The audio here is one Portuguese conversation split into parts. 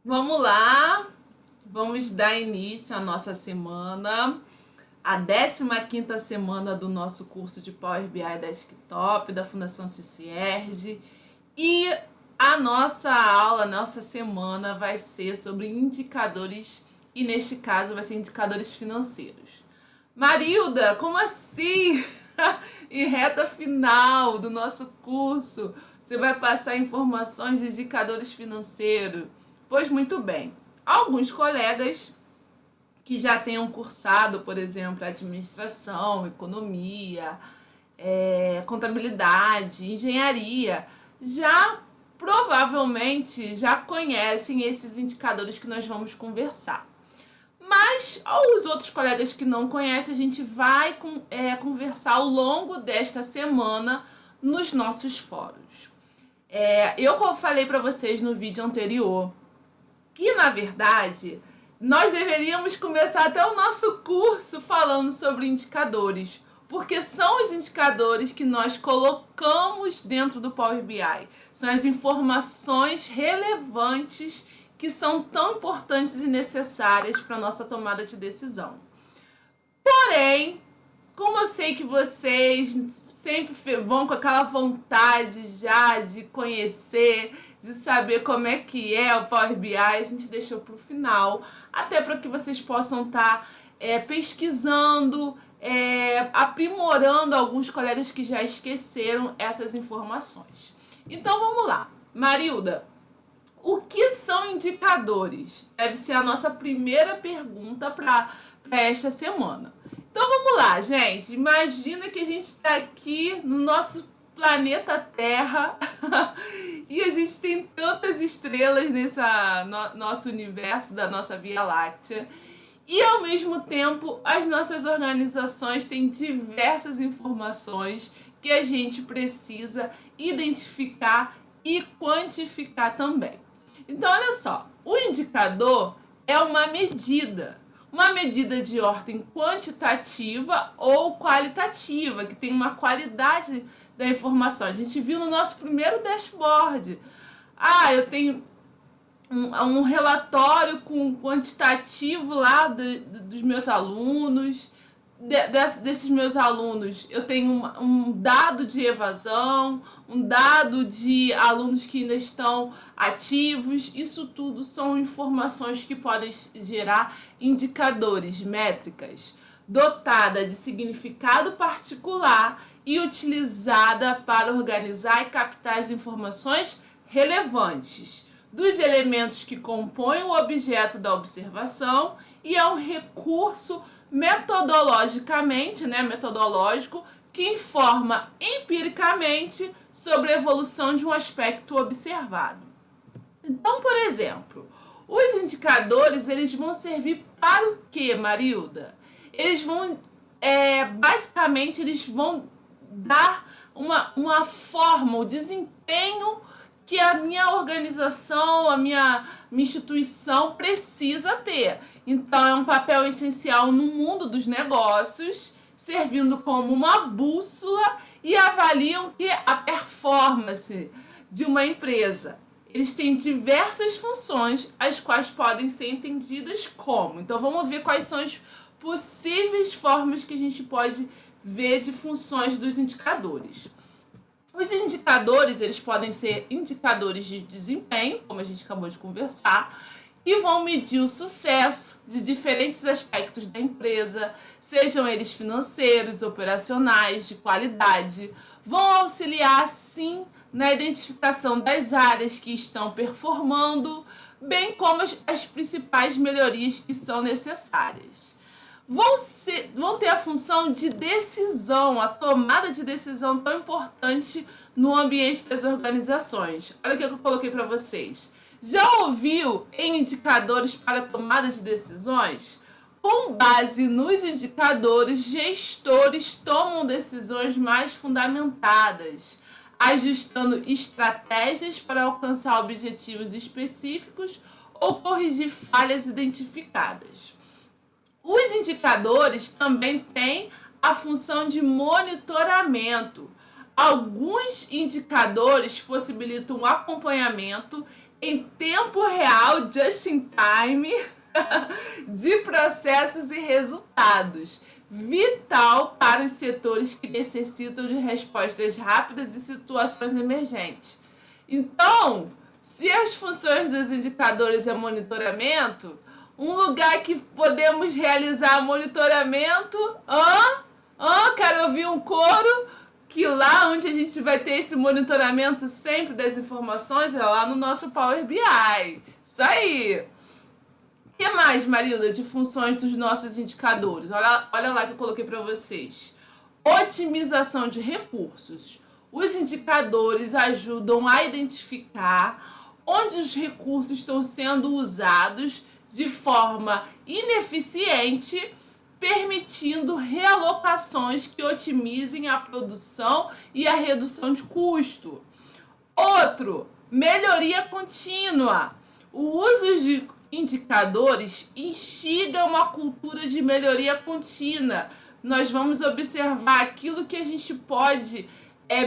Vamos lá, vamos dar início à nossa semana, a 15ª semana do nosso curso de Power BI Desktop da Fundação CCERJ. E a nossa aula, a nossa semana vai ser sobre indicadores, e neste caso vai ser indicadores financeiros. Marilda, como assim? Em reta final do nosso curso, você vai passar informações de indicadores financeiros. Pois muito bem, alguns colegas que já tenham cursado, por exemplo, administração, economia, contabilidade, engenharia, já provavelmente já conhecem esses indicadores que nós vamos conversar. Mas os outros colegas que não conhecem, a gente vai conversar ao longo desta semana nos nossos fóruns. Eu falei para vocês no vídeo anterior que, na verdade, nós deveríamos começar até o nosso curso falando sobre indicadores, porque são os indicadores que nós colocamos dentro do Power BI. São as informações relevantes que são tão importantes e necessárias para a nossa tomada de decisão. Porém, como eu sei que vocês sempre vão com aquela vontade já de conhecer, de saber como é que é o Power BI, a gente deixou para o final, até para que vocês possam estar pesquisando, aprimorando alguns colegas que já esqueceram essas informações. Então vamos lá. Marilda, o que são indicadores? Deve ser a nossa primeira pergunta para esta semana. Então vamos lá, gente. Imagina que a gente está aqui no nosso planeta Terra e a gente tem tantas estrelas nesse nosso universo, da nossa Via Láctea. E ao mesmo tempo, as nossas organizações têm diversas informações que a gente precisa identificar e quantificar também. Então, olha só, o indicador é uma medida de ordem quantitativa ou qualitativa, que tem uma qualidade da informação. A gente viu no nosso primeiro dashboard. Eu tenho um relatório com quantitativo lá dos meus alunos. Desses meus alunos, eu tenho um dado de evasão, um dado de alunos que ainda estão ativos. Isso tudo são informações que podem gerar indicadores, métricas, dotada de significado particular e utilizada para organizar e captar as informações relevantes dos elementos que compõem o objeto da observação, e é um recurso metodológico que informa empiricamente sobre a evolução de um aspecto observado. Então, por exemplo, os indicadores, eles vão servir para o quê, Marilda? Eles vão, basicamente, eles vão dar uma forma, o desempenho que a minha organização, a minha instituição precisa ter. Então, é um papel essencial no mundo dos negócios, servindo como uma bússola, e avaliam que a performance de uma empresa. Eles têm diversas funções, as quais podem ser entendidas como. Então, vamos ver quais são as possíveis formas que a gente pode ver de funções dos indicadores. Os indicadores, eles podem ser indicadores de desempenho, como a gente acabou de conversar, e vão medir o sucesso de diferentes aspectos da empresa, sejam eles financeiros, operacionais, de qualidade. Vão auxiliar, sim, na identificação das áreas que estão performando, bem como as principais melhorias que são necessárias. Vão ter a função de decisão, a tomada de decisão tão importante no ambiente das organizações. Olha o que eu coloquei para vocês. Já ouviu em indicadores para tomada de decisões? Com base nos indicadores, gestores tomam decisões mais fundamentadas, ajustando estratégias para alcançar objetivos específicos ou corrigir falhas identificadas. Os indicadores também têm a função de monitoramento. Alguns indicadores possibilitam o acompanhamento em tempo real, just in time, de processos e resultados, vital para os setores que necessitam de respostas rápidas e situações emergentes. Então, se as funções dos indicadores é monitoramento, um lugar que podemos realizar monitoramento, quero ouvir um coro, que lá onde a gente vai ter esse monitoramento sempre das informações é lá no nosso Power BI. Isso aí! O que mais, Marilda, de funções dos nossos indicadores? Olha lá que eu coloquei para vocês. Otimização de recursos. Os indicadores ajudam a identificar onde os recursos estão sendo usados de forma ineficiente, permitindo realocações que otimizem a produção e a redução de custo. Outro, melhoria contínua. O uso de indicadores instiga uma cultura de melhoria contínua. Nós vamos observar aquilo que a gente pode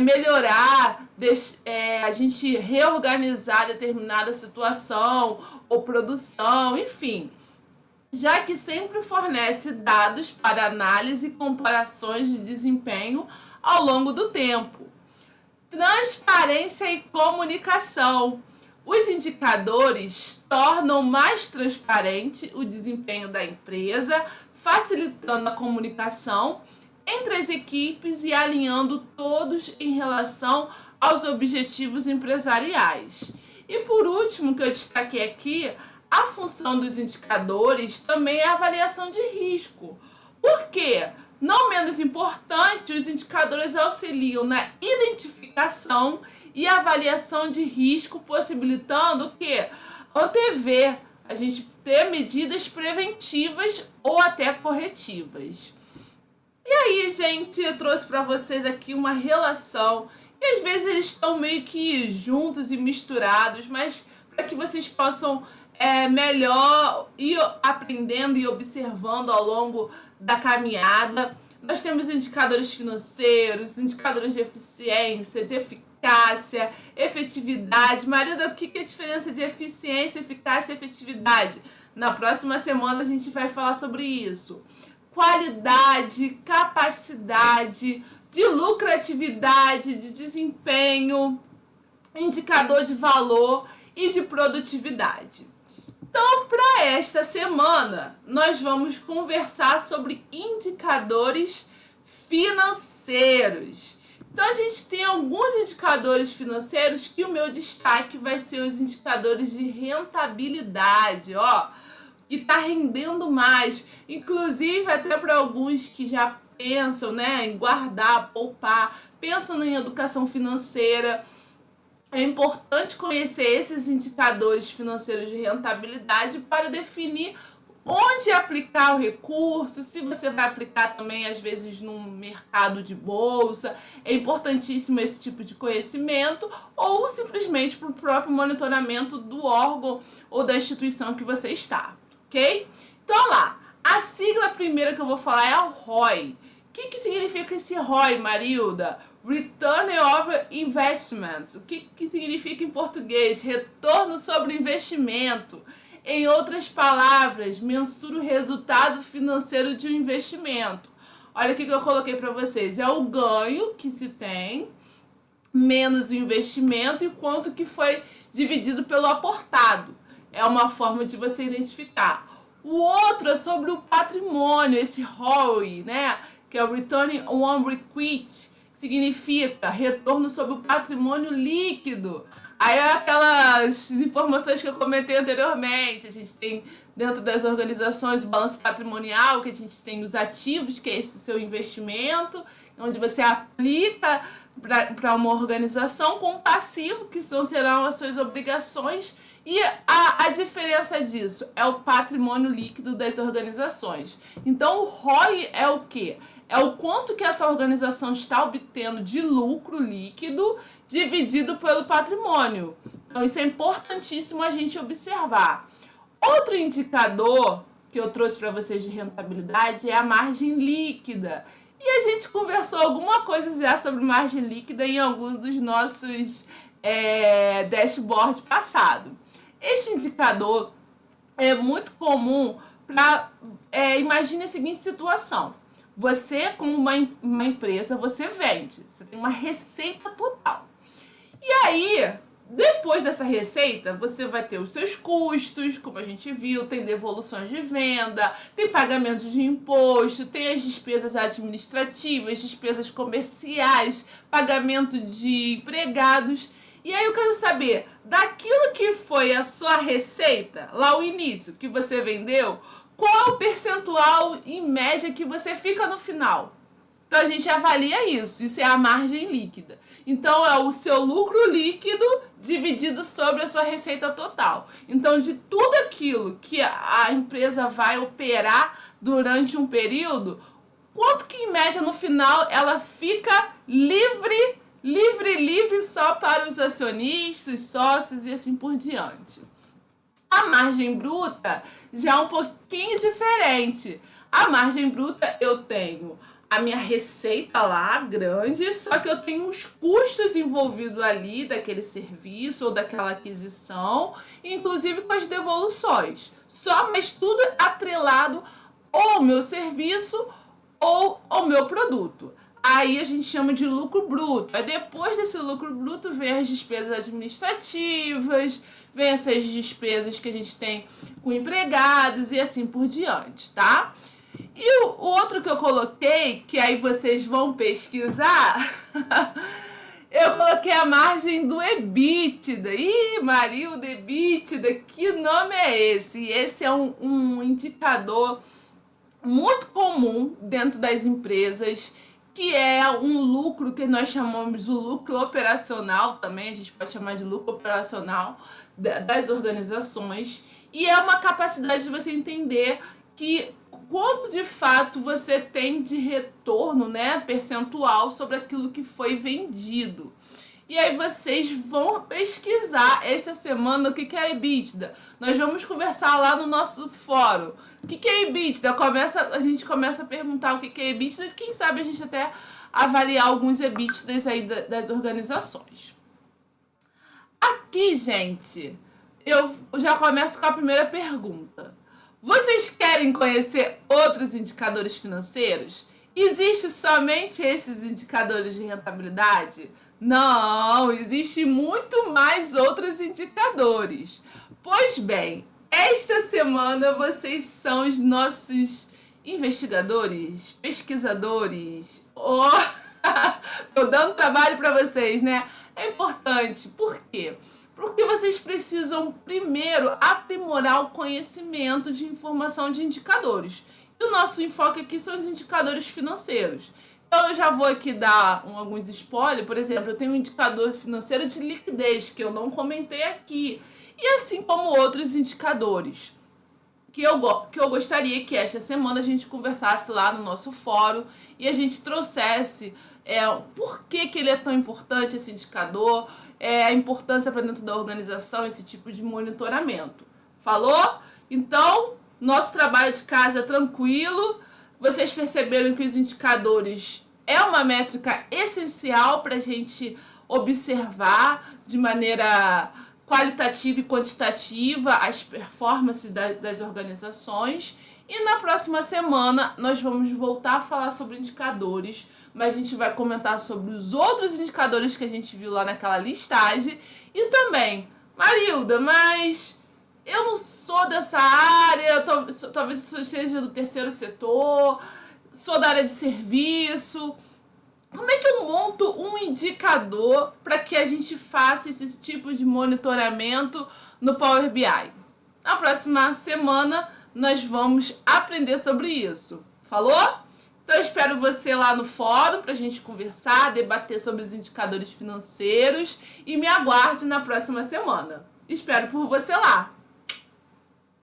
melhorar, a gente reorganizar determinada situação ou produção, enfim. Já que sempre fornece dados para análise e comparações de desempenho ao longo do tempo. Transparência e comunicação. Os indicadores tornam mais transparente o desempenho da empresa, facilitando a comunicação entre as equipes e alinhando todos em relação aos objetivos empresariais. E por último, que eu destaquei aqui, a função dos indicadores também é a avaliação de risco. Por quê? Não menos importante, os indicadores auxiliam na identificação e avaliação de risco, possibilitando o quê? Antever, a gente ter medidas preventivas ou até corretivas. E aí, gente, eu trouxe para vocês aqui uma relação, e às vezes eles estão meio que juntos e misturados, mas para que vocês possam melhor ir aprendendo e observando ao longo da caminhada. Nós temos indicadores financeiros, indicadores de eficiência, de eficácia, efetividade. Marida, o que é a diferença de eficiência, eficácia e efetividade? Na próxima semana a gente vai falar sobre isso. Qualidade, capacidade, de lucratividade, de desempenho, indicador de valor e de produtividade. Então, para esta semana, nós vamos conversar sobre indicadores financeiros. Então, a gente tem alguns indicadores financeiros que o meu destaque vai ser os indicadores de rentabilidade, que está rendendo mais. Inclusive, até para alguns que já pensam, em guardar, poupar, pensam em educação financeira. É importante conhecer esses indicadores financeiros de rentabilidade para definir onde aplicar o recurso, se você vai aplicar também, às vezes, no mercado de bolsa. É importantíssimo esse tipo de conhecimento, ou simplesmente para o próprio monitoramento do órgão ou da instituição que você está, ok? Então, lá, a sigla primeira que eu vou falar é o ROI. O que significa esse ROI, Marilda? Return over Investment. O que significa em português? Retorno sobre investimento. Em outras palavras, mensura o resultado financeiro de um investimento. Olha o que eu coloquei para vocês. É o ganho que se tem, menos o investimento e quanto que foi dividido pelo aportado. É uma forma de você identificar. O outro é sobre o patrimônio, esse ROI, que é o Return on Equity, significa retorno sobre o patrimônio líquido. Aí é aquelas informações que eu comentei anteriormente. A gente tem dentro das organizações o balanço patrimonial, que a gente tem os ativos, que é esse seu investimento, onde você aplica para uma organização, com o passivo, que serão as suas obrigações. E a diferença disso é o patrimônio líquido das organizações. Então, o ROI é o quê? É o quanto que essa organização está obtendo de lucro líquido dividido pelo patrimônio. Então, isso é importantíssimo a gente observar. Outro indicador que eu trouxe para vocês de rentabilidade é a margem líquida. E a gente conversou alguma coisa já sobre margem líquida em alguns dos nossos dashboards passados. Este indicador é muito comum para... imagine a seguinte situação. Você, como uma empresa, você vende. Você tem uma receita total. E aí, depois dessa receita, você vai ter os seus custos, como a gente viu, tem devoluções de venda, tem pagamento de imposto, tem as despesas administrativas, despesas comerciais, pagamento de empregados. E aí eu quero saber, daquilo que foi a sua receita, lá o início, que você vendeu, qual o percentual em média que você fica no final? Então a gente avalia isso é a margem líquida. Então é o seu lucro líquido dividido sobre a sua receita total. Então de tudo aquilo que a empresa vai operar durante um período, quanto que em média no final ela fica livre só para os acionistas, sócios e assim por diante. A margem bruta já é um pouquinho diferente. A margem bruta eu tenho a minha receita lá grande, só que eu tenho os custos envolvidos ali daquele serviço ou daquela aquisição, inclusive com as devoluções. Mas tudo atrelado ou ao meu serviço ou ao meu produto. Aí a gente chama de lucro bruto. Aí depois desse lucro bruto vem as despesas administrativas, vem essas despesas que a gente tem com empregados e assim por diante, tá? E o outro que eu coloquei, que aí vocês vão pesquisar, eu coloquei a margem do EBITDA. Ih, Marilda, EBITDA, que nome é esse? Esse é um indicador muito comum dentro das empresas, que é um lucro que nós chamamos de lucro operacional também, a gente pode chamar de lucro operacional das organizações, e é uma capacidade de você entender que quanto de fato você tem de retorno, né, percentual sobre aquilo que foi vendido. E aí vocês vão pesquisar esta semana o que é EBITDA. Nós vamos conversar lá no nosso fórum. O que é EBITDA? A gente começa a perguntar o que é EBITDA e quem sabe a gente até avaliar alguns EBITDAs aí das organizações. Aqui, gente, eu já começo com a primeira pergunta. Vocês querem conhecer outros indicadores financeiros? Existe somente esses indicadores de rentabilidade? Não, existe muito mais outros indicadores. Pois bem, esta semana vocês são os nossos investigadores, pesquisadores. Oh, tô dando trabalho para vocês, né? É importante. Por quê? Porque vocês precisam primeiro aprimorar o conhecimento de informação de indicadores. E o nosso enfoque aqui são os indicadores financeiros. Então eu já vou aqui dar alguns spoilers. Por exemplo, eu tenho um indicador financeiro de liquidez, que eu não comentei aqui. E assim como outros indicadores que eu gostaria que esta semana a gente conversasse lá no nosso fórum e a gente trouxesse por que ele é tão importante, esse indicador, a importância para dentro da organização, esse tipo de monitoramento. Falou? Então, nosso trabalho de casa é tranquilo. Vocês perceberam que os indicadores é uma métrica essencial para a gente observar de maneira qualitativa e quantitativa as performances das organizações. E na próxima semana nós vamos voltar a falar sobre indicadores, mas a gente vai comentar sobre os outros indicadores que a gente viu lá naquela listagem. E também, Marilda, mas eu não sou dessa área, talvez eu seja do terceiro setor, sou da área de serviço. Como é que eu monto um indicador para que a gente faça esse tipo de monitoramento no Power BI? Na próxima semana nós vamos aprender sobre isso. Falou? Então eu espero você lá no fórum para a gente conversar, debater sobre os indicadores financeiros e me aguarde na próxima semana. Espero por você lá!